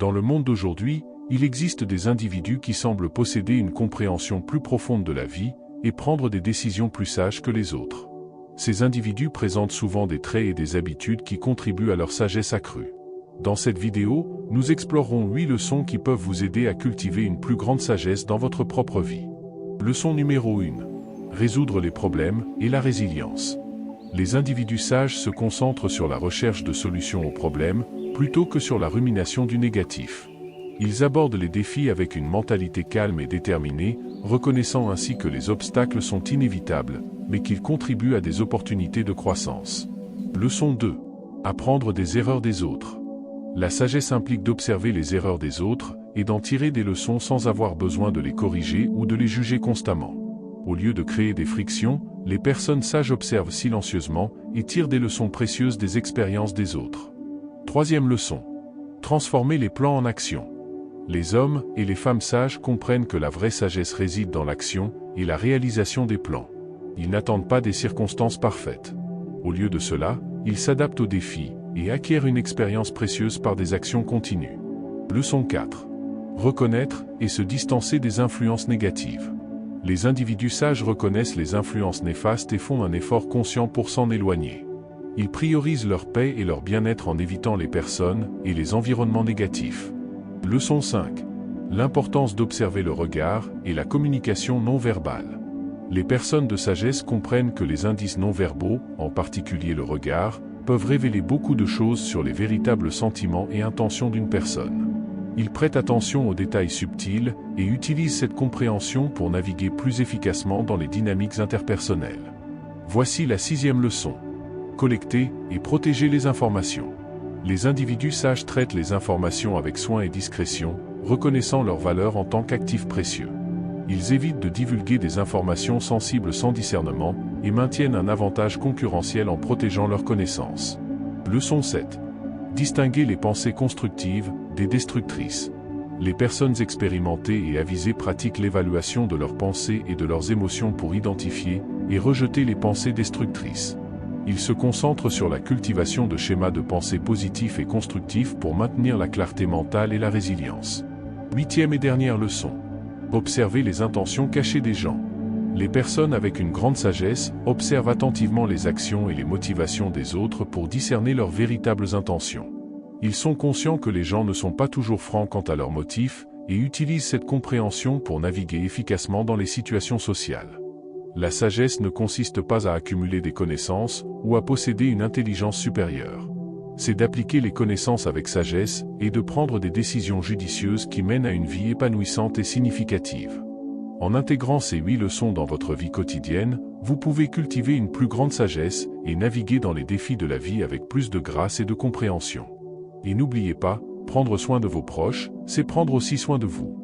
Dans le monde d'aujourd'hui, il existe des individus qui semblent posséder une compréhension plus profonde de la vie et prendre des décisions plus sages que les autres. Ces individus présentent souvent des traits et des habitudes qui contribuent à leur sagesse accrue. Dans cette vidéo, nous explorerons 8 leçons qui peuvent vous aider à cultiver une plus grande sagesse dans votre propre vie. Leçon numéro 1. Résoudre les problèmes et la résilience. Les individus sages se concentrent sur la recherche de solutions aux problèmes, plutôt que sur la rumination du négatif. Ils abordent les défis avec une mentalité calme et déterminée, reconnaissant ainsi que les obstacles sont inévitables, mais qu'ils contribuent à des opportunités de croissance. Leçon 2. Apprendre des erreurs des autres. La sagesse implique d'observer les erreurs des autres et d'en tirer des leçons sans avoir besoin de les corriger ou de les juger constamment. Au lieu de créer des frictions, les personnes sages observent silencieusement et tirent des leçons précieuses des expériences des autres. Troisième leçon. Transformer les plans en action. Les hommes et les femmes sages comprennent que la vraie sagesse réside dans l'action et la réalisation des plans. Ils n'attendent pas des circonstances parfaites. Au lieu de cela, ils s'adaptent aux défis et acquièrent une expérience précieuse par des actions continues. Leçon 4. Reconnaître et se distancer des influences négatives. Les individus sages reconnaissent les influences néfastes et font un effort conscient pour s'en éloigner. Ils priorisent leur paix et leur bien-être en évitant les personnes et les environnements négatifs. Leçon 5. L'importance d'observer le regard et la communication non verbale. Les personnes de sagesse comprennent que les indices non verbaux, en particulier le regard, peuvent révéler beaucoup de choses sur les véritables sentiments et intentions d'une personne. Ils prêtent attention aux détails subtils et utilisent cette compréhension pour naviguer plus efficacement dans les dynamiques interpersonnelles. Voici la 6e leçon. Collecter et protéger les informations. Les individus sages traitent les informations avec soin et discrétion, reconnaissant leur valeur en tant qu'actifs précieux. Ils évitent de divulguer des informations sensibles sans discernement et maintiennent un avantage concurrentiel en protégeant leurs connaissances. Leçon 7. Distinguer les pensées constructives des destructrices. Les personnes expérimentées et avisées pratiquent l'évaluation de leurs pensées et de leurs émotions pour identifier et rejeter les pensées destructrices. Ils se concentrent sur la cultivation de schémas de pensée positifs et constructifs pour maintenir la clarté mentale et la résilience. 8e et dernière leçon. Observer les intentions cachées des gens. Les personnes avec une grande sagesse observent attentivement les actions et les motivations des autres pour discerner leurs véritables intentions. Ils sont conscients que les gens ne sont pas toujours francs quant à leurs motifs et utilisent cette compréhension pour naviguer efficacement dans les situations sociales. La sagesse ne consiste pas à accumuler des connaissances ou à posséder une intelligence supérieure. C'est d'appliquer les connaissances avec sagesse et de prendre des décisions judicieuses qui mènent à une vie épanouissante et significative. En intégrant ces 8 leçons dans votre vie quotidienne, vous pouvez cultiver une plus grande sagesse et naviguer dans les défis de la vie avec plus de grâce et de compréhension. Et n'oubliez pas, prendre soin de vos proches, c'est prendre aussi soin de vous.